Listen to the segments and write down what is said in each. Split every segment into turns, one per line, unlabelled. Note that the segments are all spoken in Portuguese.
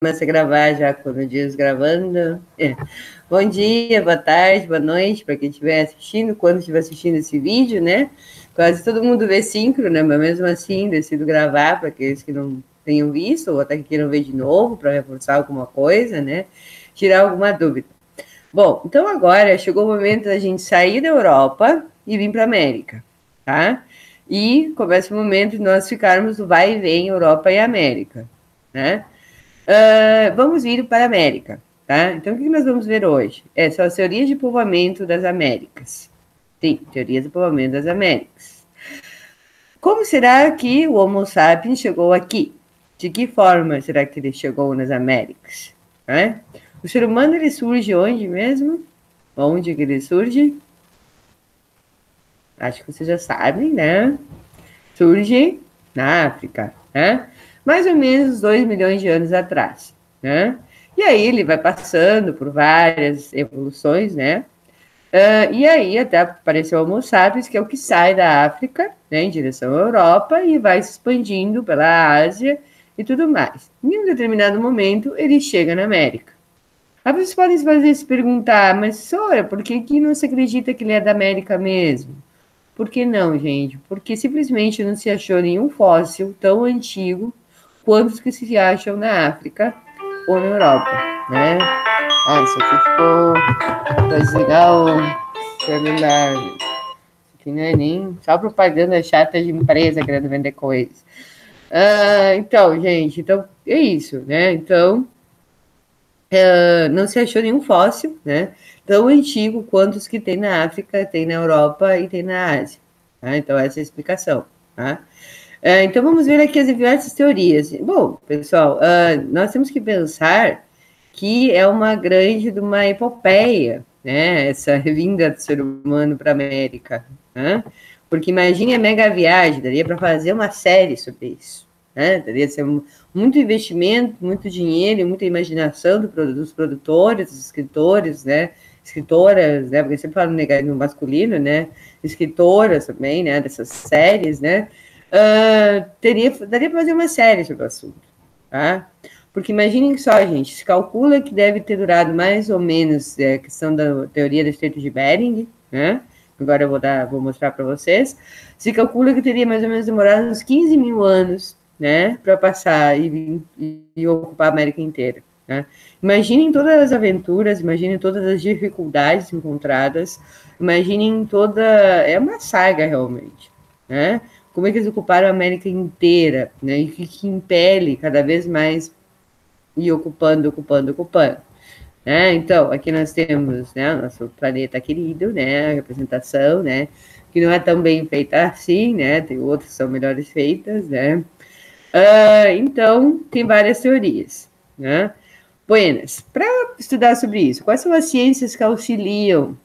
começa a gravar já quando dias gravando. Bom dia, boa tarde, boa noite para quem estiver assistindo, quando estiver assistindo esse vídeo, né? Quase todo mundo vê síncrono, né? Mas mesmo assim, decido gravar para aqueles que não tenham visto, ou até que queiram ver de novo, para reforçar alguma coisa, né? Tirar alguma dúvida. Bom, então agora chegou o momento da gente sair da Europa e vir para a América, tá? E começa o momento de nós ficarmos no vai e vem Europa e América, né? Vamos vir para a América, tá? Então, o que nós vamos ver hoje? São as teorias de povoamento das Américas. Sim, teorias de povoamento das Américas. Como será que o Homo sapiens chegou aqui? De que forma será que ele chegou nas Américas? Né? O ser humano, ele surge onde mesmo? Onde que ele surge? Acho que vocês já sabem, né? Surge na África, né? Mais ou menos 2 milhões de anos atrás, né? E aí ele vai passando por várias evoluções, né? E aí até apareceu o Homo sapiens, que é o que sai da África, né, em direção à Europa e vai se expandindo pela Ásia e tudo mais. Em um determinado momento, ele chega na América. Aí vocês podem se perguntar, mas Sora, por que não se acredita que ele é da América mesmo? Por que não, gente? Porque simplesmente não se achou nenhum fóssil tão antigo quanto os que se acham na África ou na Europa, né? Isso aqui ficou... Vou desligar o celular. Isso aqui não é nem... Só propaganda chata de empresa querendo vender coisas. Então, gente, é isso, né? Então, não se achou nenhum fóssil, né? Tão antigo quanto os que tem na África, tem na Europa e tem na Ásia. Tá? Então, essa é a explicação. Tá? Então, vamos ver aqui as diversas teorias. Bom, pessoal, nós temos que pensar que é uma uma epopeia, né? Essa vinda do ser humano para a América. Né? Porque imagine a mega viagem, daria para fazer uma série sobre isso. Né? Daria ser muito investimento, muito dinheiro, muita imaginação dos produtores, dos escritores, né? Escritoras, né? Porque sempre falo no masculino, né? Escritoras também, né? Dessas séries, né? Daria para fazer uma série sobre o assunto, tá? Porque imaginem só, gente, se calcula que deve ter durado mais ou menos a questão da teoria do Estreito de Bering, né? Agora eu vou mostrar para vocês. Se calcula que teria mais ou menos demorado uns 15 mil anos, né, para passar e ocupar a América inteira. Né? Imaginem todas as aventuras, imaginem todas as dificuldades encontradas, imaginem toda... É uma saga, realmente. Né? Como é que eles ocuparam a América inteira, né? E que impele cada vez mais ir ocupando. Né? Então, aqui nós temos, né, o nosso planeta querido, né, a representação, né, que não é tão bem feita assim, né, tem outras que são melhores feitas, né. Então, tem várias teorias, né. Buenas, para estudar sobre isso, quais são as ciências que auxiliam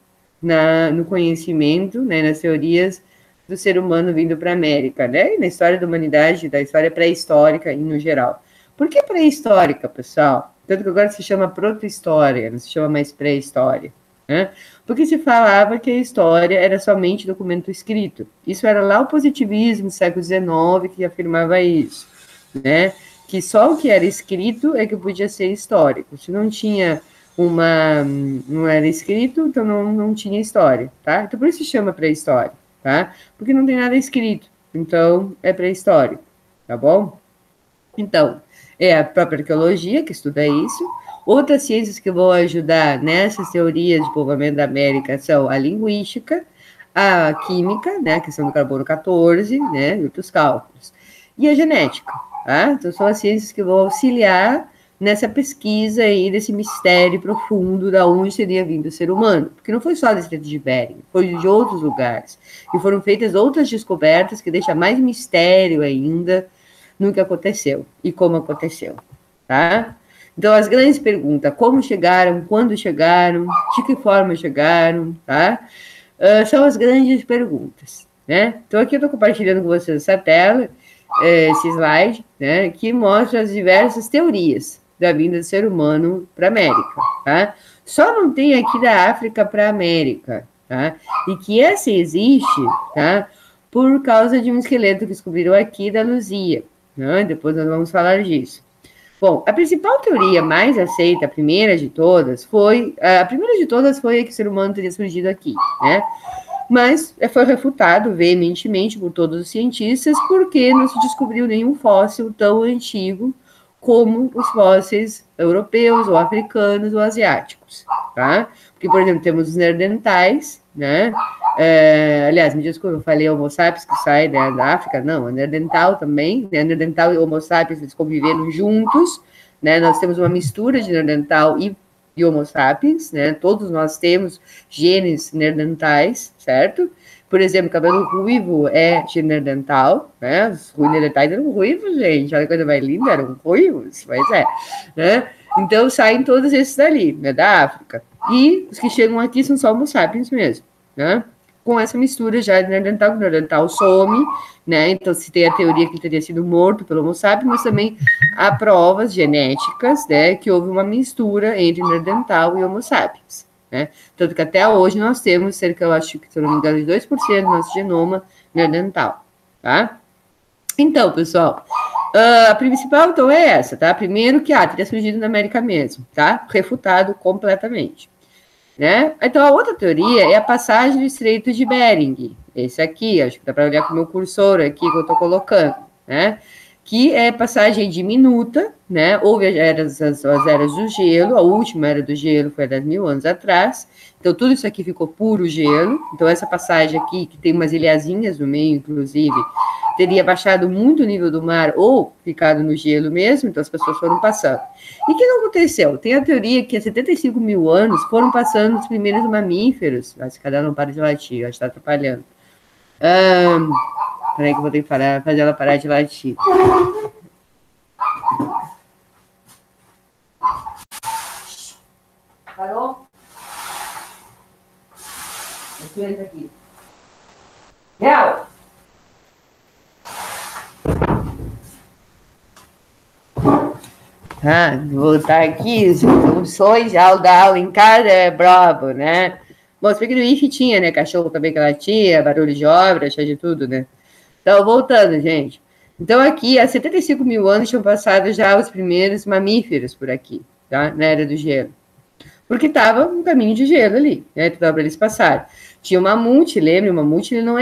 no conhecimento, né, nas teorias do ser humano vindo para a América, né, e na história da humanidade, da história pré-histórica e no geral. Por que pré-histórica, pessoal? Tanto que agora se chama proto-história, não se chama mais pré-história. Né? Porque se falava que a história era somente documento escrito. Isso era lá o positivismo do século XIX que afirmava isso. Né? Que só o que era escrito é que podia ser histórico. Se não tinha não era escrito, então não tinha história. Tá? Então por isso se chama pré-história. Tá? Porque não tem nada escrito. Então é pré-histórico. Tá bom? Então, é a própria arqueologia que estuda isso. Outras ciências que vão ajudar nessas teorias de povoamento da América são a linguística, a química, né, a questão do carbono 14, né, e outros cálculos, e a genética. Tá? Então, são as ciências que vão auxiliar nessa pesquisa aí, desse mistério profundo da onde teria vindo o ser humano. Porque não foi só do Estreito de Bering, foi de outros lugares. E foram feitas outras descobertas que deixam mais mistério ainda no que aconteceu e como aconteceu, tá? Então, as grandes perguntas, como chegaram, quando chegaram, de que forma chegaram, tá? São as grandes perguntas, né? Então, aqui eu estou compartilhando com vocês essa tela, esse slide, né, que mostra as diversas teorias da vinda do ser humano para a América, tá? Só não tem aqui da África para a América, tá? E que essa existe, tá? Por causa de um esqueleto que descobriram aqui da Luzia, né? Depois nós vamos falar disso. Bom, a principal teoria mais aceita, a primeira de todas, foi a que o ser humano teria surgido aqui, né? Mas foi refutado veementemente por todos os cientistas, porque não se descobriu nenhum fóssil tão antigo como os fósseis europeus, ou africanos, ou asiáticos, tá? Porque, por exemplo, temos os neandertais, né? Aliás, me desculpa, eu falei Homo sapiens que sai da África, não, Neandertal também, Neandertal e Homo sapiens, eles conviveram juntos, né? Nós temos uma mistura de Neandertal e Homo sapiens, né? Todos nós temos genes neandertais, certo? Por exemplo, cabelo ruivo é de neandertal, né? Os neandertais eram ruivos, gente, olha que coisa mais linda, eram ruivos, mas né? Então saem todos esses dali, né? Da África. E os que chegam aqui são só Homo sapiens mesmo, né? Com essa mistura já de Neandertal, que o Neandertal some, né? Então se tem a teoria que ele teria sido morto pelo Homo sapiens, mas também há provas genéticas, né? Que houve uma mistura entre Neandertal e Homo sapiens, né? Tanto que até hoje nós temos cerca, eu acho que, se eu não me engano, de 2% do nosso genoma neandertal, tá? Então, pessoal, a principal, então, é essa, tá? Primeiro que, teria surgido na América mesmo, tá? Refutado completamente, né? Então, a outra teoria é a passagem do Estreito de Bering. Esse aqui, acho que dá para olhar com o meu cursor aqui que eu estou colocando, né? Que é passagem diminuta, né? Houve as eras do gelo, a última era do gelo foi há 10 mil anos atrás, então tudo isso aqui ficou puro gelo, então essa passagem aqui, que tem umas ilhazinhas no meio, inclusive, teria baixado muito o nível do mar ou ficado no gelo mesmo, então as pessoas foram passando. E o que não aconteceu? Tem a teoria que há 75 mil anos foram passando os primeiros mamíferos, se cada um não para de latir, acho que está atrapalhando. Peraí que eu vou ter que fazer ela parar de latir. Parou? Aqui. Real! Voltar aqui, as funções da aula em casa é brabo, né? Bom, se bem que no IF tinha, né? Cachorro também que latia, barulho de obra, cheio de tudo, né? Então, voltando, gente. Então, aqui, há 75 mil anos, tinham passado já os primeiros mamíferos por aqui, tá? Na Era do Gelo. Porque estava um caminho de gelo ali, né? Então, para eles passarem. Tinha o mamute, lembra? O mamute, ele não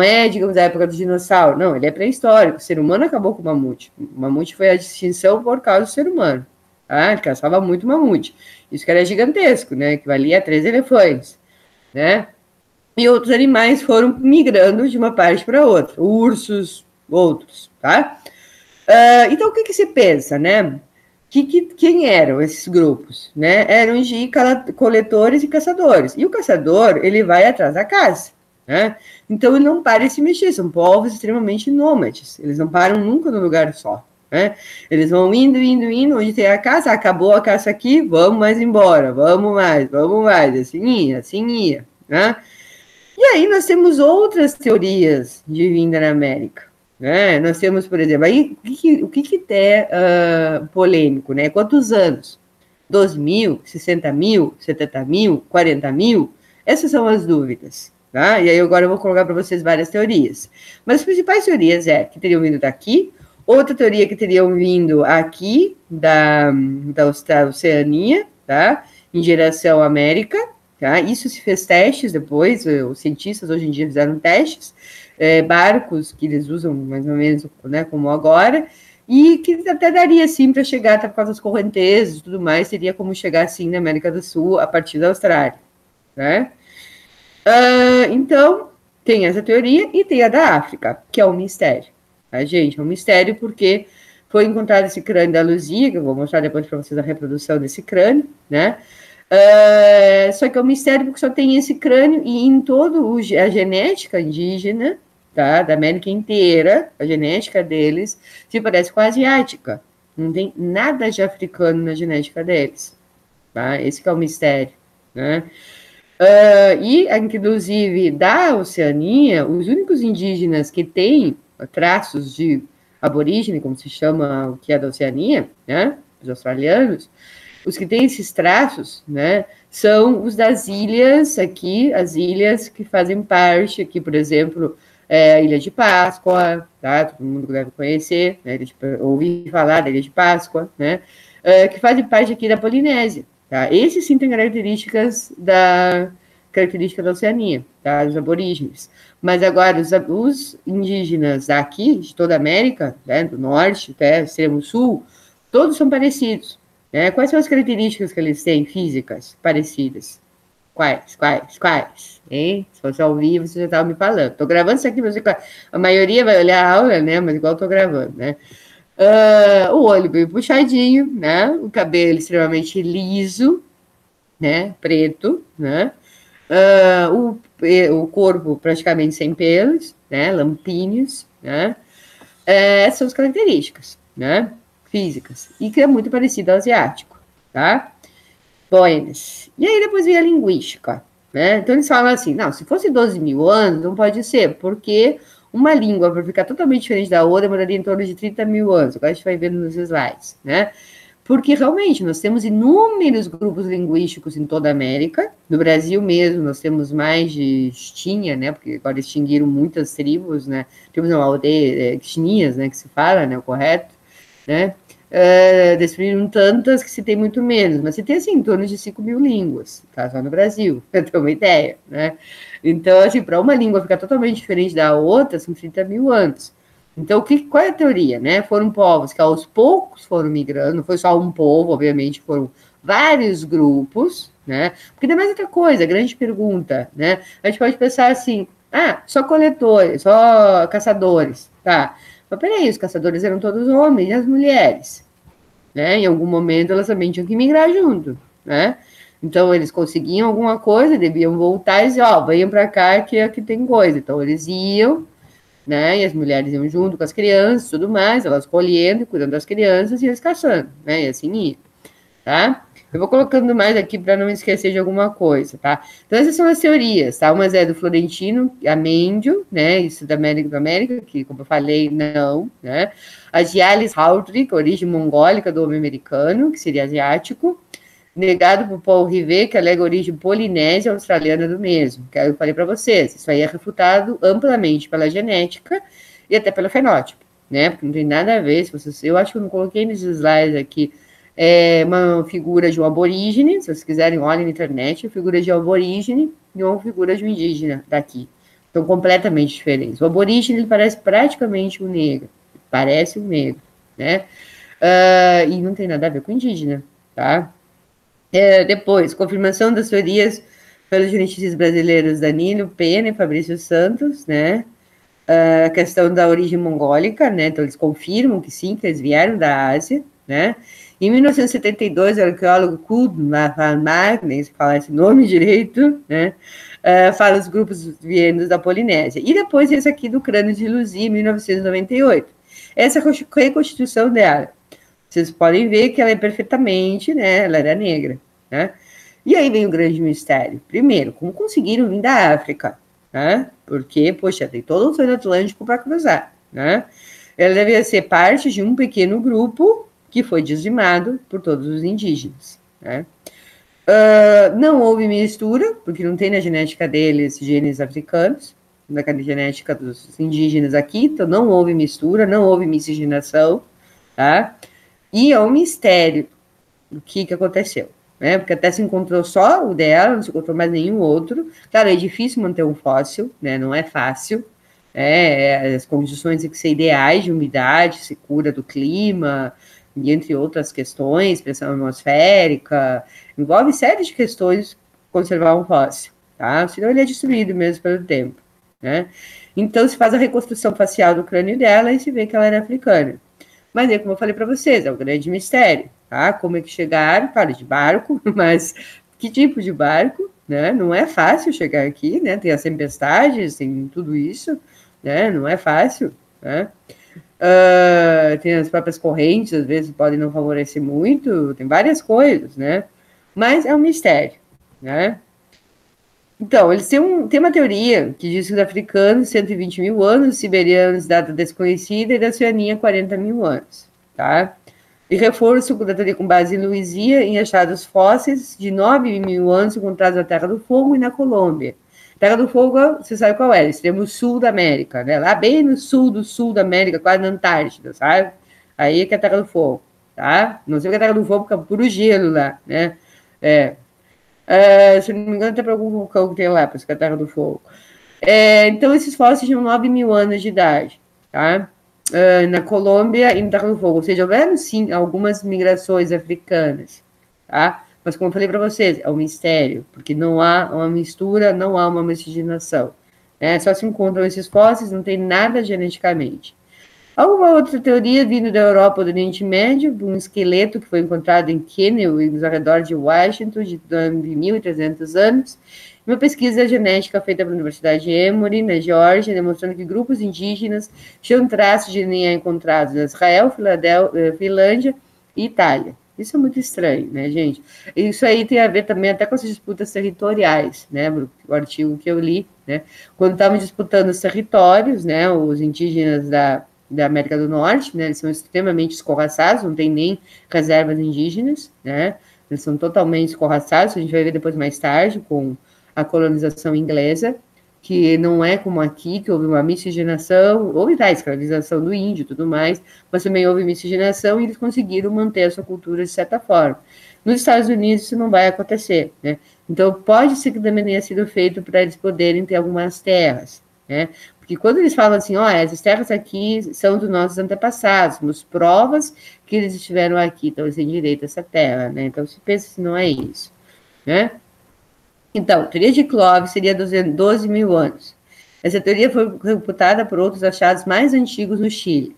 é, digamos, da época do dinossauro. Não, ele é pré-histórico. O ser humano acabou com o mamute. O mamute foi a extinção por causa do ser humano. Tá? Ele caçava muito mamute. Isso que era gigantesco, né? Que valia a 3 elefantes, né? E outros animais foram migrando de uma parte para outra. Ursos, outros, tá? Então, o que se pensa, né? Quem eram esses grupos, né? Eram de coletores e caçadores. E o caçador, ele vai atrás da caça, né? Então, ele não para de se mexer. São povos extremamente nômades. Eles não param nunca no lugar só, né? Eles vão indo, onde tem a caça, acabou a caça aqui, vamos mais embora, vamos mais, assim ia, né? E aí nós temos outras teorias de vinda na América, né? Nós temos, por exemplo, aí o que é polêmico, né? Quantos anos? 12 mil, 60 mil, 70 mil, 40 mil? Essas são as dúvidas, tá? E aí agora eu vou colocar para vocês várias teorias. Mas as principais teorias é que teriam vindo daqui, outra teoria que teriam vindo aqui da Oceania, tá? Em direção à América. Tá? Isso se fez testes depois, os cientistas hoje em dia fizeram testes, barcos que eles usam mais ou menos, né, como agora, e que até daria sim para chegar, até por causa das correntezas e tudo mais, teria como chegar sim na América do Sul a partir da Austrália. Né? Então, tem essa teoria e tem a da África, que é um mistério. Tá, gente? É um mistério porque foi encontrado esse crânio da Luzia, que eu vou mostrar depois para vocês a reprodução desse crânio, né? Só que é um mistério porque só tem esse crânio e em toda a genética indígena, tá, da América inteira, a genética deles se parece com a asiática. Não tem nada de africano na genética deles. Tá? Esse que é o mistério. Né? E, inclusive, da Oceania, os únicos indígenas que têm traços de aborígene, como se chama o que é da Oceania, né, os australianos, os que têm esses traços, né, são os das ilhas aqui, as ilhas que fazem parte aqui, por exemplo, a Ilha de Páscoa, tá? Todo mundo deve conhecer, né? Ouvir falar da Ilha de Páscoa, né? Que fazem parte aqui da Polinésia, tá? Esses sim têm característica da Oceania, tá? Os aborígenes. Mas agora, os indígenas aqui, de toda a América, né? Do norte até extremo sul, todos são parecidos, né? Quais são as características que eles têm físicas parecidas? Quais? Hein? Se fosse ao vivo, você já estava me falando. Estou gravando isso aqui, você, a maioria vai olhar a aula, né? Mas igual estou gravando, né? O olho bem puxadinho, né? O cabelo extremamente liso, né? Preto, né? O corpo praticamente sem pelos, né? Lampinhos, né? Essas são as características, né? Físicas. E que é muito parecido ao asiático, tá? Boenas. E aí depois vem a linguística, né? Então eles falam assim, não, se fosse 12 mil anos, não pode ser, porque uma língua, para ficar totalmente diferente da outra, demoraria em torno de 30 mil anos. Agora a gente vai ver nos slides, né? Porque realmente nós temos inúmeros grupos linguísticos em toda a América. No Brasil mesmo, nós temos mais de tinha, né? Porque agora extinguiram muitas tribos, né? Tribos não, aldeias, etnias, né? Que se fala, né? O correto, né? Destruíram tantas que se tem muito menos, mas se tem assim, em torno de 5 mil línguas, tá? Só no Brasil, para ter uma ideia, né? Então, assim, para uma língua ficar totalmente diferente da outra, são 30 mil anos. Então, qual é a teoria, né? Foram povos que aos poucos foram migrando, não foi só um povo, obviamente, foram vários grupos, né? Porque tem mais outra coisa, grande pergunta, né? A gente pode pensar assim, só coletores, só caçadores, tá? Mas peraí, os caçadores eram todos homens e as mulheres, né? Em algum momento elas também tinham que migrar junto, né? Então eles conseguiam alguma coisa, deviam voltar e dizer, venham para cá que aqui tem coisa. Então eles iam, né? E as mulheres iam junto com as crianças, tudo mais, elas colhendo, cuidando das crianças e eles caçando, né? E assim ia, tá? Eu vou colocando mais aqui para não esquecer de alguma coisa, tá? Então, essas são as teorias, tá? Uma é do Florentino Amendio, né? Isso da América, que, como eu falei, não, né? A de Alice Hawtrey, origem mongólica do homem americano, que seria asiático. Negado por Paul Rivet, que alega a origem polinésia australiana do mesmo, que eu falei para vocês. Isso aí é refutado amplamente pela genética e até pelo fenótipo, né? Porque não tem nada a ver. Eu acho que eu não coloquei nesses slides aqui uma figura de um aborígene, se vocês quiserem, olhem na internet, figura de um aborígene e uma figura de um indígena daqui. São completamente diferentes. O aborígene, ele parece praticamente um negro, né? E não tem nada a ver com indígena, tá? Depois, confirmação das teorias pelos geneticistas brasileiros Danilo Pena e Fabrício Santos, né? A questão da origem mongólica, né? Então, eles confirmam que sim, que eles vieram da Ásia, né? Em 1972, o arqueólogo Kud Marmar, nem se fala esse nome direito, né? Fala os grupos vindos da Polinésia. E depois esse aqui do crânio de Luzia, em 1998. Essa reconstituição dela. Vocês podem ver que ela é perfeitamente, né? Ela era negra, né? E aí vem o grande mistério. Primeiro, como conseguiram vir da África, né? Porque, poxa, tem todo o Oceano Atlântico para cruzar, né? Ela devia ser parte de um pequeno grupo que foi dizimado por todos os indígenas, né? Não houve mistura, porque não tem na genética deles genes africanos, na genética dos indígenas aqui, então não houve mistura, não houve miscigenação, tá? E é um mistério o que aconteceu, né? Porque até se encontrou só o dela, não se encontrou mais nenhum outro. Claro, é difícil manter um fóssil, né? Não é fácil. As condições têm que ser ideais de umidade, secura do clima, e entre outras questões, pressão atmosférica, envolve série de questões conservar um fóssil, tá? Senão ele é destruído mesmo pelo tempo, né? Então se faz a reconstrução facial do crânio dela e se vê que ela era africana. Mas aí, como eu falei para vocês, é um grande mistério, tá? Como é que chegaram? Claro, de barco, mas que tipo de barco, né? Não é fácil chegar aqui, né? Tem as tempestades, tem tudo isso, né? Não é fácil, né? Tem as próprias correntes, às vezes podem não favorecer muito, tem várias coisas, né? Mas é um mistério, né? Então, eles têm uma teoria que diz que os africanos, 120 mil anos, os siberianos, data desconhecida, e da Oceania, 40 mil anos, tá? E reforço da teoria com base em Luizia, em achados fósseis de 9 mil anos encontrados na Terra do Fogo e na Colômbia. Terra do Fogo, você sabe qual é? Extremo sul da América, né? Lá bem no sul da América, quase na Antártida, sabe? Aí que é a Terra do Fogo, tá? Não sei o que é a Terra do Fogo, porque é puro gelo lá, né? Se não me engano, tem para algum vulcão que tem lá, por isso que é a Terra do Fogo. Então, esses fósseis tinham 9 mil anos de idade, tá? Na Colômbia e no Terra do Fogo. Ou seja, houveram, sim, algumas migrações africanas, tá? Mas, como eu falei para vocês, é um mistério, porque não há uma mistura, não há uma miscigenação. Né? Só se encontram esses fósseis, não tem nada geneticamente. Alguma outra teoria vindo da Europa ou do Oriente Médio, de um esqueleto que foi encontrado em Kennewick, nos arredores de Washington, de 1.300 anos. Uma pesquisa genética feita pela Universidade de Emory, na Geórgia, demonstrando que grupos indígenas tinham traços de DNA encontrados em Israel, Finlândia e Itália. Isso é muito estranho, né, gente? Isso aí tem a ver também até com as disputas territoriais, né, o artigo que eu li, né? Quando estavam disputando os territórios, né, os indígenas da América do Norte, né, eles são extremamente escorraçados, não tem nem reservas indígenas, né, eles são totalmente escorraçados, a gente vai ver depois mais tarde com a colonização inglesa, que não é como aqui, que houve uma miscigenação, houve a escravização do índio e tudo mais, mas também houve miscigenação e eles conseguiram manter a sua cultura de certa forma. Nos Estados Unidos isso não vai acontecer, né? Então pode ser que também tenha sido feito para eles poderem ter algumas terras, né? Porque quando eles falam assim, ó, essas terras aqui são dos nossos antepassados, temos provas que eles estiveram aqui, então eles têm direito a essa terra, né? Então se pensa se não é isso, né? Então, a teoria de Clovis seria 12 mil anos. Essa teoria foi reputada por outros achados mais antigos no Chile.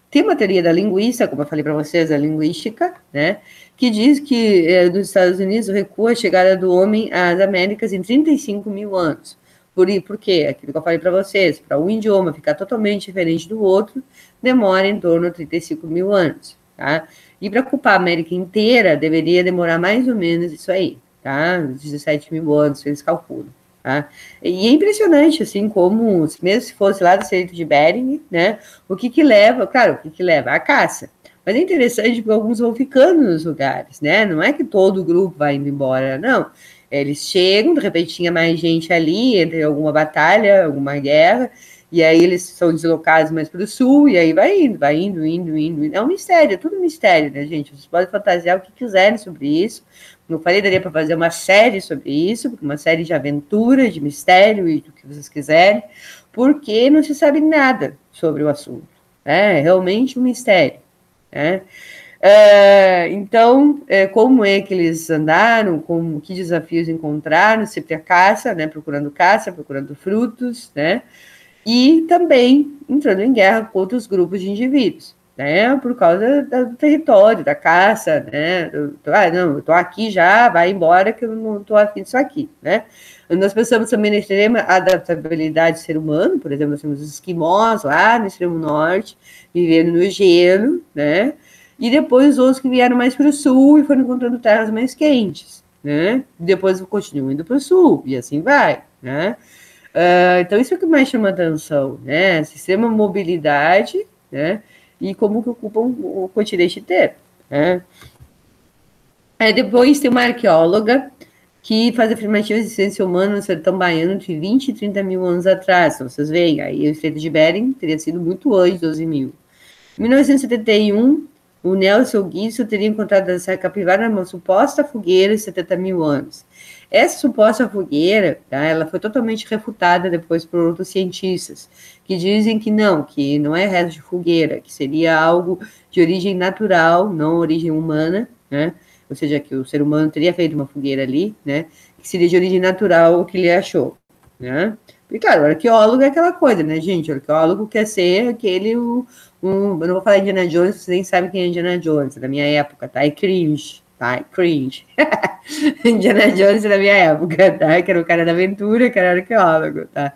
Tem uma teoria da linguista, como eu falei para vocês, a linguística, né, que diz que nos Estados Unidos recua a chegada do homem às Américas em 35 mil anos. Por quê? Aquilo que eu falei para vocês, para um idioma ficar totalmente diferente do outro, demora em torno de 35 mil anos. Tá? E para ocupar a América inteira, deveria demorar mais ou menos isso aí. Tá? 17 mil anos, eles calculam. Tá? E é impressionante, assim, como, mesmo se fosse lá do Estreito de Bering, né, o que leva, claro, o que leva? A caça. Mas é interessante porque alguns vão ficando nos lugares, né, não é que todo o grupo vai indo embora, não. Eles chegam, de repente tinha mais gente ali, entre alguma batalha, alguma guerra, e aí eles são deslocados mais para o sul, e aí vai indo. É um mistério, é tudo um mistério, né, gente? Vocês podem fantasiar o que quiserem sobre isso. Eu falei, daria para fazer uma série sobre isso, uma série de aventura, de mistério e do que vocês quiserem, porque não se sabe nada sobre o assunto. É realmente um mistério. Né? Então, como é que eles andaram, que desafios encontraram, sempre a caça, né? Procurando frutos, né? E também entrando em guerra com outros grupos de indivíduos. Né, por causa do território, da caça, né, não, eu estou aqui já, vai embora que eu não estou afim disso aqui, né. Nós pensamos também na extrema adaptabilidade do ser humano, por exemplo, nós temos os esquimós lá no extremo norte, vivendo no gelo, né, e depois os outros que vieram mais para o sul e foram encontrando terras mais quentes, né, e depois continuam indo para o sul, e assim vai, né. Então isso é o que mais chama atenção, né, essa extrema mobilidade, né, e como que ocupam o continente inteiro. Né? Aí depois tem uma arqueóloga que faz afirmativas de existência humana no sertão baiano de 20 e 30 mil anos atrás. Então, vocês veem, aí o Estreito de Bering teria sido muito antes de 12 mil. Em 1971, o Nelson Guisso teria encontrado essa capivara numa suposta fogueira de 70 mil anos. Essa suposta fogueira, tá, ela foi totalmente refutada depois por outros cientistas, que dizem que não é resto de fogueira, que seria algo de origem natural, não origem humana, né? Ou seja, que o ser humano teria feito uma fogueira ali, né? Que seria de origem natural o que ele achou, né? Porque, claro, o arqueólogo é aquela coisa, né, gente? O arqueólogo quer ser aquele... eu não vou falar Indiana Jones, vocês nem sabem quem é Indiana Jones, é da minha época, tá? É cringe, tá? É cringe. Indiana Jones é da minha época, tá? Que era o cara da aventura, que era arqueólogo, tá?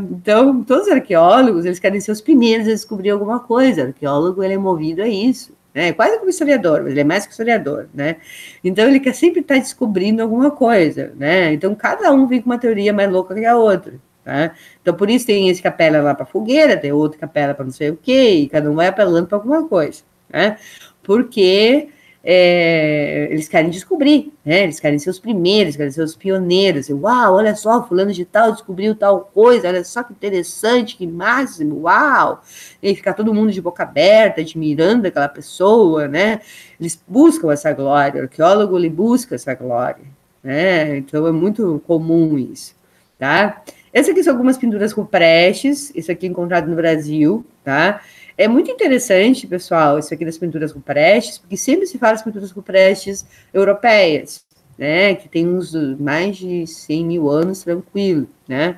Então, todos os arqueólogos, eles querem ser os primeiros a descobrir alguma coisa. O arqueólogo, ele é movido a isso, né? Quase como historiador, mas ele é mais que historiador, né? Então, ele quer sempre estar descobrindo alguma coisa, né? Então, cada um vem com uma teoria mais louca que a outra, tá? Então, por isso tem esse que apela lá para fogueira, tem outro que apela para não sei o quê, e cada um vai apelando para alguma coisa, né? Porque eles querem descobrir, né? Eles querem ser os primeiros, querem ser os pioneiros. Uau, olha só, fulano de tal descobriu tal coisa, olha só que interessante, que máximo, uau! E ficar todo mundo de boca aberta, admirando aquela pessoa, né? Eles buscam essa glória, o arqueólogo ele busca essa glória, né? Então é muito comum isso, tá? Essas aqui são algumas pinturas rupestres, isso aqui encontrado no Brasil, tá? É muito interessante, pessoal, isso aqui das pinturas rupestres, porque sempre se fala das pinturas rupestres europeias, né? Que tem uns mais de 100 mil anos tranquilo, né?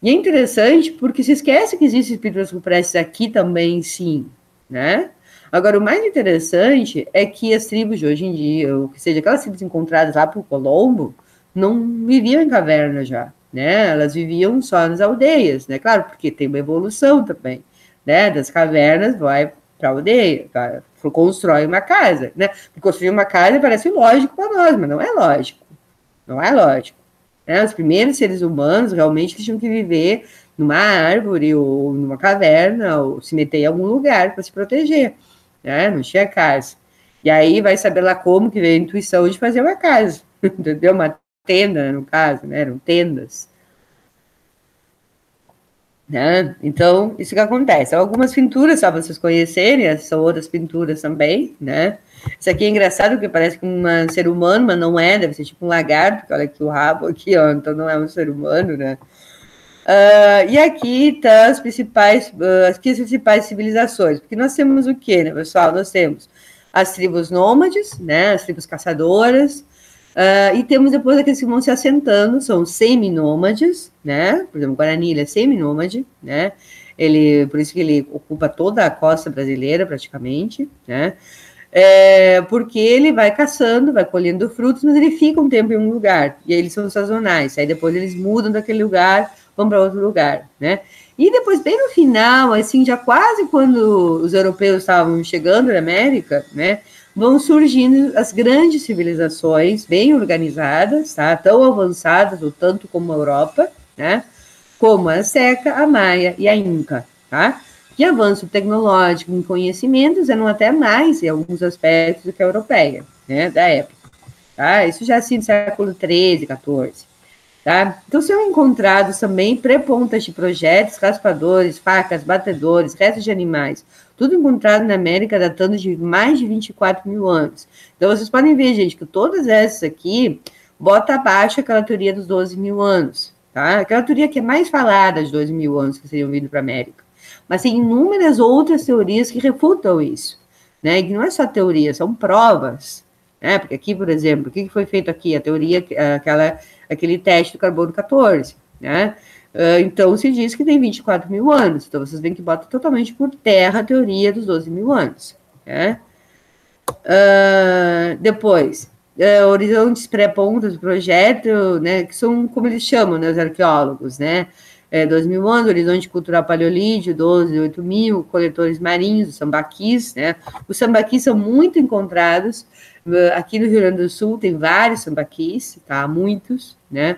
E é interessante porque se esquece que existem pinturas rupestres aqui também, sim, né? Agora, o mais interessante é que as tribos de hoje em dia, ou seja, aquelas tribos encontradas lá por Colombo, não viviam em cavernas já, né? Elas viviam só nas aldeias, né? Claro, porque tem uma evolução também, né? Das cavernas vai para a aldeia, tá? Constrói uma casa, né? Construir uma casa parece lógico para nós, mas não é lógico, não é lógico. Né? Os primeiros seres humanos realmente tinham que viver numa árvore ou numa caverna ou se meter em algum lugar para se proteger, né? Não tinha casa. E aí vai saber lá como que veio a intuição de fazer uma casa, entendeu? Uma tenda, no caso, né? Eram tendas. Né? Então, isso que acontece. Algumas pinturas, só para vocês conhecerem, são outras pinturas também, né? Isso aqui é engraçado, porque parece um ser humano, mas não é, deve ser tipo um lagarto, porque olha aqui o rabo aqui, ó, então não é um ser humano, né? E aqui tá as principais civilizações, porque nós temos o quê, né, pessoal? Nós temos as tribos nômades, né, as tribos caçadoras, e temos depois aqueles que vão se assentando, são semi-nômades, né? Por exemplo, o Guarani ele é semi-nômade, né? Por isso que ele ocupa toda a costa brasileira, praticamente, né? Porque ele vai caçando, vai colhendo frutos, mas ele fica um tempo em um lugar, e aí eles são sazonais, aí depois eles mudam daquele lugar, vão para outro lugar, né? E depois, bem no final, assim, já quase quando os europeus estavam chegando na América, né? Vão surgindo as grandes civilizações bem organizadas, tá? Tão avançadas, ou tanto como a Europa, né? Como a Azteca, a Maia e a Inca, tá? Que avanço tecnológico em conhecimentos eram até mais, em alguns aspectos, do que a europeia, né? Da época, tá? Isso já assim no século XIII, XIV. Tá? Então, são encontrados também pré-pontas de projetos, raspadores, facas, batedores, restos de animais, tudo encontrado na América datando de mais de 24 mil anos. Então, vocês podem ver, gente, que todas essas aqui bota abaixo aquela teoria dos 12 mil anos, tá? Aquela teoria que é mais falada de 12 mil anos que seriam vindo para a América. Mas tem inúmeras outras teorias que refutam isso, né? E que não é só teoria, são provas, né? Porque aqui, por exemplo, o que foi feito aqui? A teoria, aquele teste do carbono 14, né? Então, se diz que tem 24 mil anos. Então, vocês veem que bota totalmente por terra a teoria dos 12 mil anos, né? Depois, horizontes pré-pontos do projeto, né? Que são, como eles chamam, né? Os arqueólogos, né? 2 mil anos, horizonte cultural paleolítico, 12, 8 mil, coletores marinhos, os sambaquis, né? Os sambaquis são muito encontrados. Aqui no Rio Grande do Sul tem vários sambaquis, tá? Muitos, né?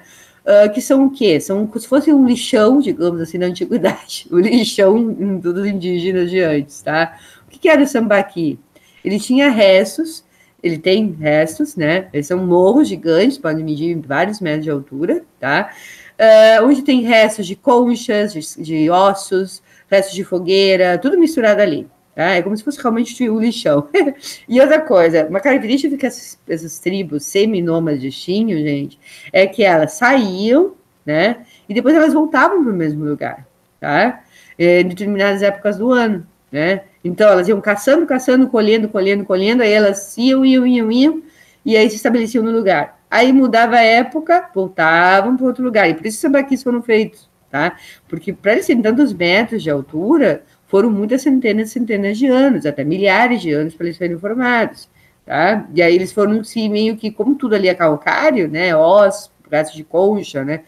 Que são o quê? São como se fosse um lixão, digamos assim, na antiguidade. O lixão dos indígenas de antes, tá? O que era o sambaqui? Ele tinha restos, ele tem restos, né? Eles são morros gigantes, podem medir vários metros de altura, tá? Onde tem restos de conchas, de ossos, restos de fogueira, tudo misturado ali. Tá? É como se fosse realmente um lixão. E outra coisa, uma característica que essas tribos semi-nômades tinham, gente, é que elas saíam, né? E depois elas voltavam para o mesmo lugar, tá? Em determinadas épocas do ano, né? Então elas iam caçando, colhendo, aí elas iam, e aí se estabeleciam no lugar. Aí mudava a época, voltavam para outro lugar. E por isso os sambaquis foram feitos, tá? Porque para eles terem tantos metros de altura, foram muitas centenas de anos, até milhares de anos para eles serem formados, tá? E aí eles foram se meio que, como tudo ali é calcário, né? Ossos, pedaços de concha, né?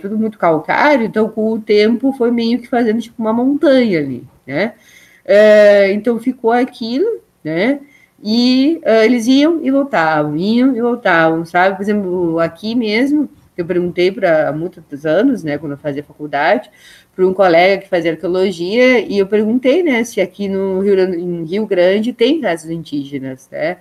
Tudo muito calcário, então com o tempo foi meio que fazendo tipo uma montanha ali, né? Então ficou aquilo, né? E eles iam e voltavam, sabe? Por exemplo, aqui mesmo Eu perguntei há muitos anos, né, quando eu fazia faculdade, para um colega que fazia arqueologia, e eu perguntei, né, se aqui no em Rio Grande tem casas indígenas, né?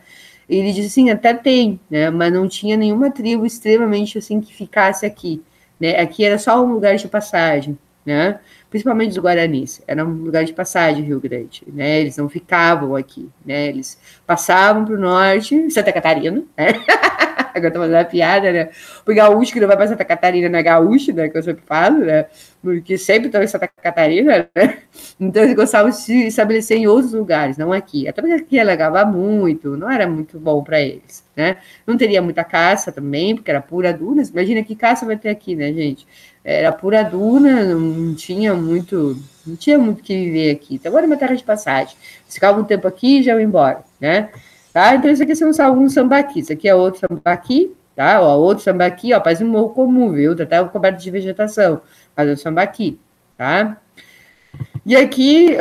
E ele disse assim, até tem, né, mas não tinha nenhuma tribo extremamente assim que ficasse aqui, né? Aqui era só um lugar de passagem, né? Principalmente os guaranis, era um lugar de passagem Rio Grande, né? Eles não ficavam aqui, né? Eles passavam para o norte, Santa Catarina, né? Agora tô fazendo uma piada, né? O gaúcho que não vai para Santa Catarina não é gaúcho, né? Que eu sempre falo, né? Porque sempre estão em Santa Catarina, né? Então eles gostavam de se estabelecer em outros lugares, não aqui. Até porque aqui alagava muito, não era muito bom para eles, né? Não teria muita caça também, porque era pura dunas. Imagina que caça vai ter aqui, né, gente? Era pura duna, não tinha muito que viver aqui. Então, agora é uma terra de passagem. Eles ficavam um tempo aqui e já iam embora, né? Tá? Então, isso aqui são alguns sambaquis. Isso aqui é outro sambaqui, tá? Ó, outro sambaqui, ó, parece um morro comum, viu? Tá até coberto de vegetação, mas é um sambaqui, tá? E aqui,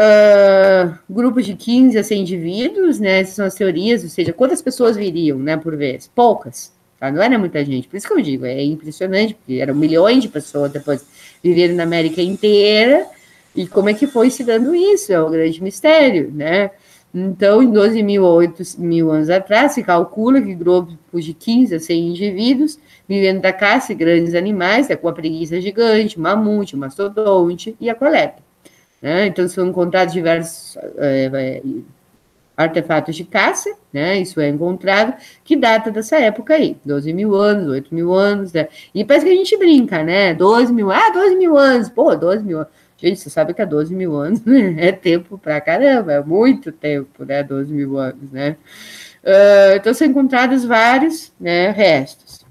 grupos de 15 a 100 indivíduos, né? Essas são as teorias, ou seja, quantas pessoas viriam, né, por vez? Poucas, tá? Não era muita gente. Por isso que eu digo, é impressionante, porque eram milhões de pessoas depois viveram na América inteira, e como é que foi se dando isso? É um grande mistério, né? Então, em 12 mil ou 8 mil anos atrás, se calcula que grupos de 15 a 100 indivíduos vivendo da caça de grandes animais, com a preguiça gigante, mamute, mastodonte e a coleta. Né? Então, são encontrados diversos artefatos de caça, né? Isso é encontrado, que data dessa época aí, 12 mil anos, 8 mil anos, né? E parece que a gente brinca, né? 12 mil anos, pô, 12 mil anos. Gente, você sabe que 12 mil anos, né? É tempo pra caramba, é muito tempo, né? 12 mil anos, né? Então, são encontrados vários, né, restos.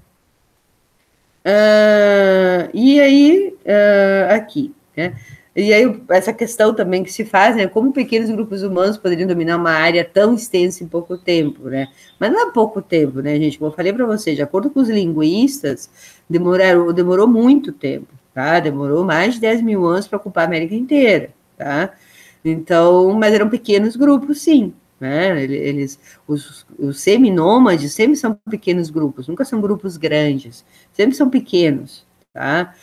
E aí, aqui, né? E aí, essa questão também que se faz, né? Como pequenos grupos humanos poderiam dominar uma área tão extensa em pouco tempo, né? Mas não é pouco tempo, né, gente? Como eu falei para vocês, de acordo com os linguistas, demorou muito tempo, tá? Demorou mais de 10 mil anos para ocupar a América inteira, tá? Então, mas eram pequenos grupos, sim, né? Os seminômades sempre são pequenos grupos, nunca são grupos grandes, sempre são pequenos, tá?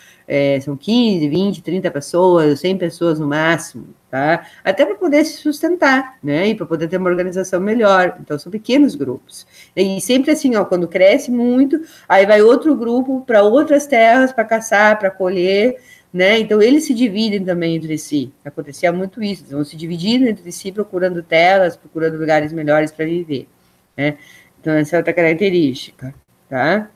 São 15, 20, 30 pessoas, 100 pessoas no máximo, tá? Até para poder se sustentar, né? E para poder ter uma organização melhor. Então, são pequenos grupos. E sempre assim, ó, quando cresce muito, aí vai outro grupo para outras terras para caçar, para colher, né? Então, eles se dividem também entre si. Acontecia muito isso, eles vão se dividindo entre si, procurando terras, procurando lugares melhores para viver, né? Então, essa é outra característica, tá?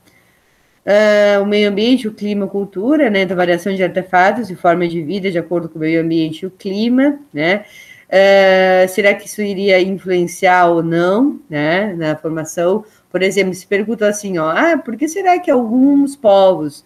O meio ambiente, o clima, a cultura, né, da variação de artefatos e forma de vida de acordo com o meio ambiente e o clima, né? Será que isso iria influenciar ou não, né, na formação? Por exemplo, se pergunta assim, ó, por que será que alguns povos,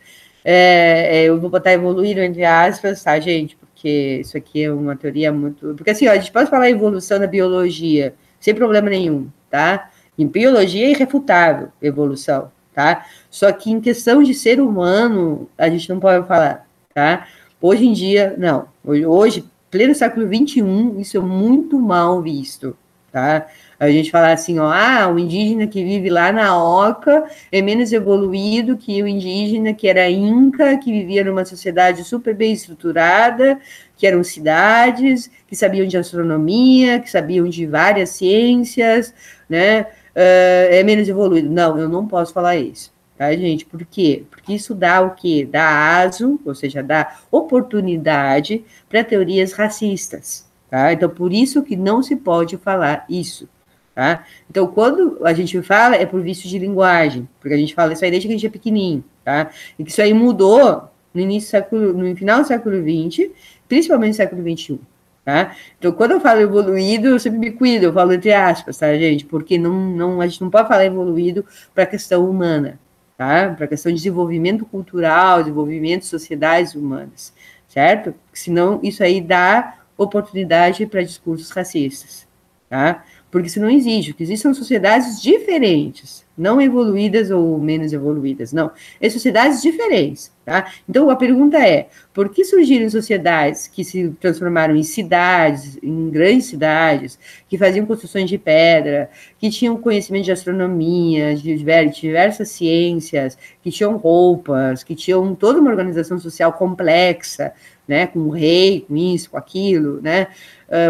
eu vou botar evoluíram entre aspas, tá, gente? Porque isso aqui é uma teoria muito... Porque assim, ó, a gente pode falar evolução na biologia, sem problema nenhum, tá? Em biologia é irrefutável evolução, tá? Só que em questão de ser humano, a gente não pode falar, tá? Hoje em dia, não. Hoje, pleno século XXI, isso é muito mal visto, tá? A gente fala assim, ó, o indígena que vive lá na Oca é menos evoluído que o indígena que era inca, que vivia numa sociedade super bem estruturada, que eram cidades, que sabiam de astronomia, que sabiam de várias ciências, né? É menos evoluído. Não, eu não posso falar isso, tá, gente? Por quê? Porque isso dá o quê? Dá aso, ou seja, dá oportunidade para teorias racistas, tá? Então, por isso que não se pode falar isso, tá? Então, quando a gente fala, é por vício de linguagem, porque a gente fala isso aí desde que a gente é pequenininho, tá? E que isso aí mudou no final do século XX, principalmente no século XXI. Tá? Então, quando eu falo evoluído, eu sempre me cuido, eu falo entre aspas, tá, gente? Porque a gente não pode falar evoluído para a questão humana, tá? Para a questão de desenvolvimento cultural, desenvolvimento de sociedades humanas, certo? Porque senão isso aí dá oportunidade para discursos racistas, tá? porque isso não existe. O que existe são sociedades diferentes, não evoluídas ou menos evoluídas, não. É sociedades diferentes, tá? Então, a pergunta é, por que surgiram sociedades que se transformaram em cidades, em grandes cidades, que faziam construções de pedra, que tinham conhecimento de astronomia, de diversas ciências, que tinham roupas, que tinham toda uma organização social complexa, né, com o rei, com isso, com aquilo, né,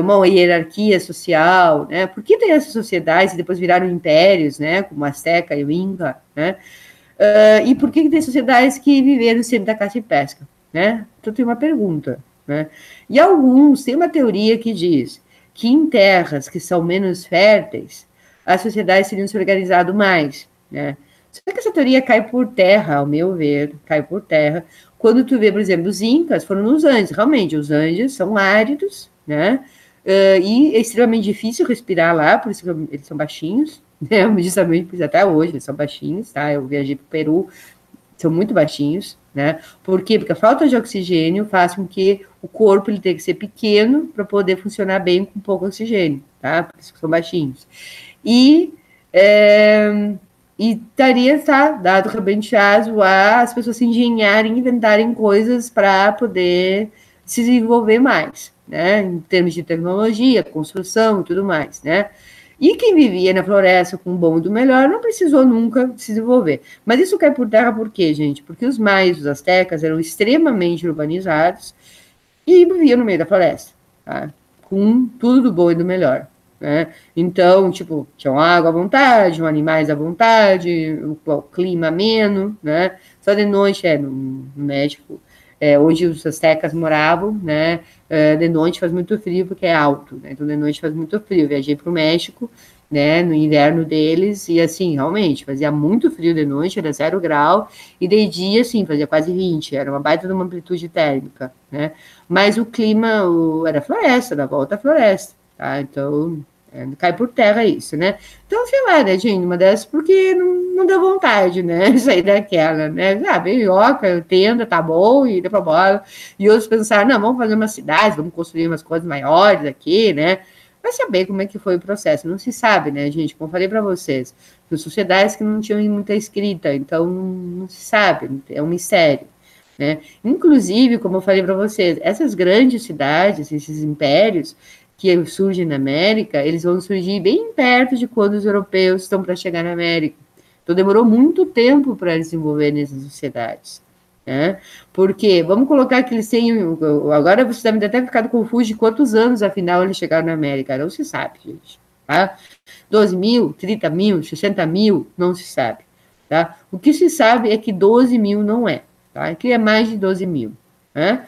uma hierarquia social, né, por que tem essas sociedades e depois viraram impérios, né, como o Azteca e o Inca, né, e por que tem sociedades que viveram sempre da caça e pesca, né, então tem uma pergunta, né, e alguns, tem uma teoria que diz que em terras que são menos férteis, as sociedades teriam se organizado mais, né, só que essa teoria cai por terra, ao meu ver, cai por terra, quando tu vê, por exemplo, os Incas foram nos Andes, realmente, os Andes são áridos, né, e é extremamente difícil respirar lá, por isso que eles são baixinhos, né, justamente até hoje eles são baixinhos, tá, eu viajei para o Peru, são muito baixinhos, né, por quê? Porque a falta de oxigênio faz com que o corpo ele tenha que ser pequeno para poder funcionar bem com pouco oxigênio, tá, por isso que são baixinhos. E estaria, tá, dado realmente as pessoas se engenharem, inventarem coisas para poder se desenvolver mais, né, em termos de tecnologia, construção e tudo mais, né. E quem vivia na floresta com o bom e do melhor não precisou nunca se desenvolver. Mas isso cai por terra por quê, gente? Porque os maias, os astecas, eram extremamente urbanizados e viviam no meio da floresta, tá, com tudo do bom e do melhor. Né? Então, tipo, tinham água à vontade, tinham animais à vontade, o clima ameno, né? Só de noite, no México, onde os astecas moravam, né? De noite faz muito frio porque é alto, né? Então de noite faz muito frio. Eu viajei para o México, né? No inverno deles e assim, realmente, fazia muito frio de noite, era 0 grau, e de dia, assim, fazia quase 20, era uma baita de uma amplitude térmica, né? Mas o clima era floresta, da volta à floresta, tá? Então cai por terra isso, né? Então, sei lá, né, gente, uma dessas, porque não deu vontade, né, sair daquela, né? Beioca, tenda, tá bom, e deu pra bola. E outros pensaram, não, vamos fazer uma cidade, vamos construir umas coisas maiores aqui, né? Vai saber como é que foi o processo. Não se sabe, né, gente? Como eu falei para vocês, são sociedades que não tinham muita escrita, então não se sabe, é um mistério. Né? Inclusive, como eu falei para vocês, essas grandes cidades, esses impérios, que surgem na América, eles vão surgir bem perto de quando os europeus estão para chegar na América. Então, demorou muito tempo para desenvolver nessas sociedades. Né? Porque, vamos colocar que eles têm... Agora vocês devem até ficado confusos de quantos anos, afinal, eles chegaram na América. Não se sabe, gente. Tá? 12 mil, 30 mil, 60 mil, não se sabe. Tá? O que se sabe é que 12 mil não é. Tá? Que é mais de 12 mil. Né?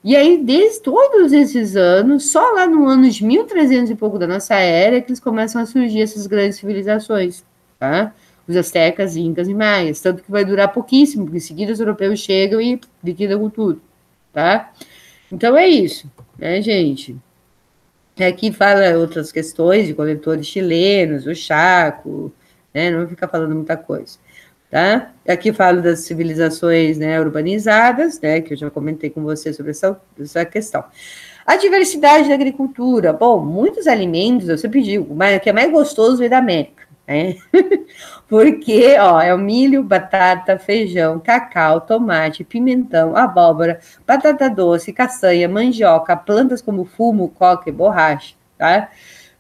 E aí, desde todos esses anos, só lá no ano de 1300 e pouco da nossa era, que eles começam a surgir essas grandes civilizações, tá? Os astecas, incas e maias, tanto que vai durar pouquíssimo, porque em seguida os europeus chegam e liquidam com tudo, tá? Então é isso, né, gente? Aqui fala outras questões de coletores chilenos, o Chaco, né? Não vou ficar falando muita coisa. Tá? Aqui falo das civilizações, né, urbanizadas, né, que eu já comentei com você sobre essa questão. A diversidade da agricultura. Bom, muitos alimentos, eu sempre digo, mas o que é mais gostoso vem da América, né? Porque, ó, é o milho, batata, feijão, cacau, tomate, pimentão, abóbora, batata doce, castanha, mandioca, plantas como fumo, coca e borracha, tá?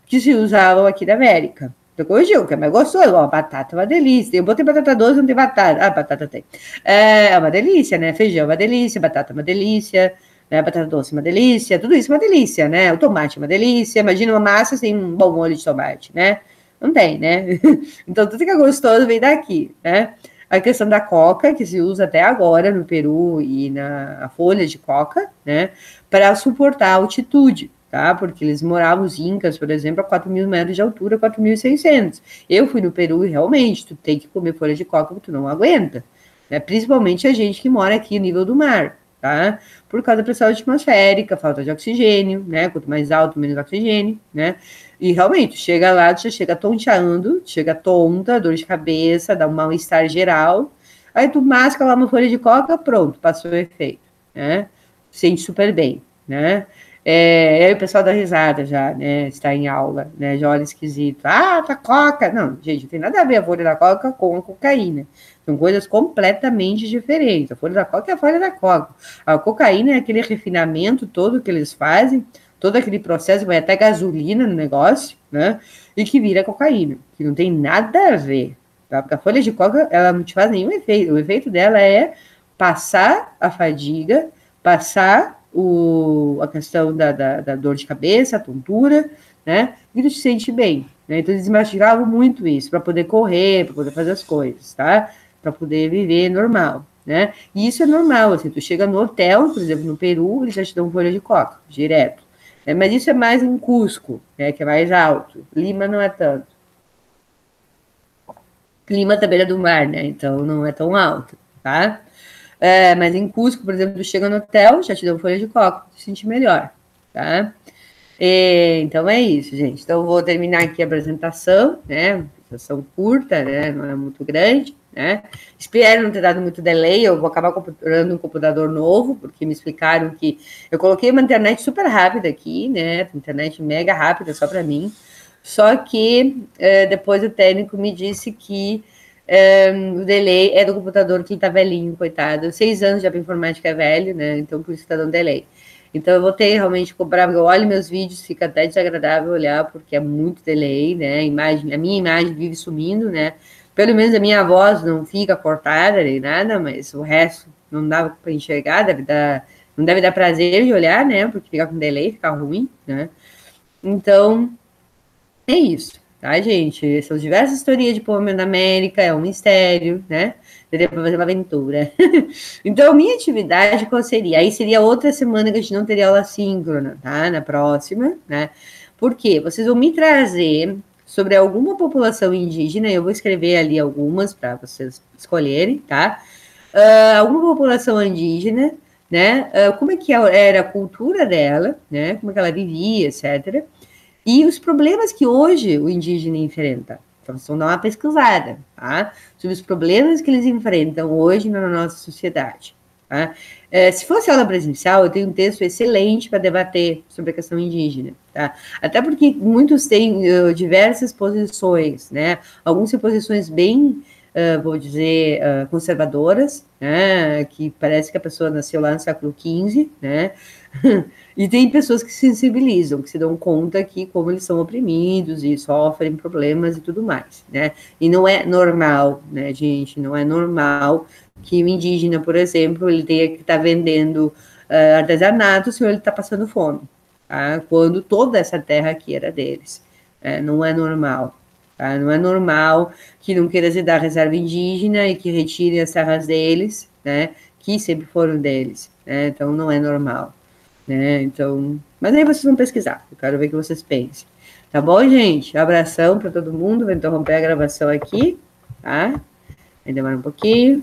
Que se usavam aqui da América. Então, corrigiu, que é mais gostoso. Ó, batata é uma delícia. Eu botei batata doce, não tem batata. Ah, batata tem. É uma delícia, né? Feijão é uma delícia, batata é uma delícia, né? Batata doce é uma delícia, tudo isso é uma delícia, né? O tomate é uma delícia. Imagina uma massa sem um bom molho de tomate, né? Não tem, né? Então, tudo que é gostoso vem daqui, né? A questão da coca, que se usa até agora no Peru e na folha de coca, né? Para suportar a altitude. Tá? Porque eles moravam, os incas, por exemplo, a 4.000 metros de altura, 4.600. Eu fui no Peru e realmente, tu tem que comer folha de coca porque tu não aguenta. Né? Principalmente a gente que mora aqui no nível do mar, tá? Por causa da pressão atmosférica, falta de oxigênio, né? Quanto mais alto, menos oxigênio, né? E realmente, chega lá, tu já chega tonteando, chega tonta, dor de cabeça, dá um mal-estar geral. Aí tu masca lá uma folha de coca, pronto, passou o efeito, né? Sente super bem, né? Aí o pessoal dá risada já, né? Está em aula, né? Já olha esquisito. Ah, tá coca. Não, gente, não tem nada a ver a folha da coca com a cocaína. São coisas completamente diferentes. A folha da coca é a folha da coca. A cocaína é aquele refinamento todo que eles fazem, todo aquele processo, vai até gasolina no negócio, né? E que vira cocaína, que não tem nada a ver. Tá? Porque a folha de coca, ela não te faz nenhum efeito. O efeito dela é passar a fadiga, passar a questão da dor de cabeça, a tontura, né? E tu te sente bem. Né? Então eles mastigavam muito isso, para poder correr, para poder fazer as coisas, tá? Para poder viver normal, né? E isso é normal, assim, tu chega no hotel, por exemplo, no Peru, eles já te dão folha de coca, direto. Né? Mas isso é mais em Cusco, né? Que é mais alto. Lima não é tanto. Lima tá beira do mar, né? Então não é tão alto, tá? Mas em Cusco, por exemplo, tu chega no hotel, já te dão folha de coca, tu se sente melhor, tá? Então é isso, gente. Então eu vou terminar aqui a apresentação, né? Apresentação curta, né? Não é muito grande, né? Espero não ter dado muito delay. Eu vou acabar comprando um computador novo, porque me explicaram que eu coloquei uma internet super rápida aqui, né? Internet mega rápida só para mim. Só que depois o técnico me disse que o delay é do computador que ele tá velhinho, coitado. 6 anos já para informática é velho, né? Então por isso está dando delay. Então eu vou ter realmente que comprar, porque eu olho meus vídeos, fica até desagradável olhar, porque é muito delay, né? A minha imagem vive sumindo, né? Pelo menos a minha voz não fica cortada nem nada, mas o resto não dava para enxergar, não deve dar prazer de olhar, né? Porque fica com delay, fica ruim, né? Então, é isso, tá, gente? São diversas teorias de povo da América, é um mistério, né? Daria para fazer uma aventura. Então, minha atividade qual seria? Aí seria outra semana que a gente não teria aula síncrona, tá? Na próxima, né? Por quê? Vocês vão me trazer sobre alguma população indígena, eu vou escrever ali algumas para vocês escolherem, tá? Alguma população indígena, né? Como é que era a cultura dela, né? Como é que ela vivia, etc. E os problemas que hoje o indígena enfrenta. Então, vocês vão dar uma pesquisada, tá? Sobre os problemas que eles enfrentam hoje na nossa sociedade. Tá? Se fosse aula presencial, eu tenho um texto excelente para debater sobre a questão indígena, tá? Até porque muitos têm diversas posições, né? Alguns têm posições bem, vou dizer, conservadoras, né? Que parece que a pessoa nasceu lá no século XV, né? E tem pessoas que se sensibilizam, que se dão conta que como eles são oprimidos e sofrem problemas e tudo mais, né? E não é normal, né, gente? Não é normal que o indígena, por exemplo, ele tenha que estar vendendo artesanato se ele está passando fome, tá? Quando toda essa terra aqui era deles. Não é normal. Tá? Não é normal que não queira se dar reserva indígena e que retirem as terras deles, né? Que sempre foram deles. Né? Então, não é normal. Né? Então, mas aí vocês vão pesquisar, eu quero ver o que vocês pensam. Tá bom, gente? Abração para todo mundo, vou interromper a gravação aqui, tá? Vai demorar um pouquinho.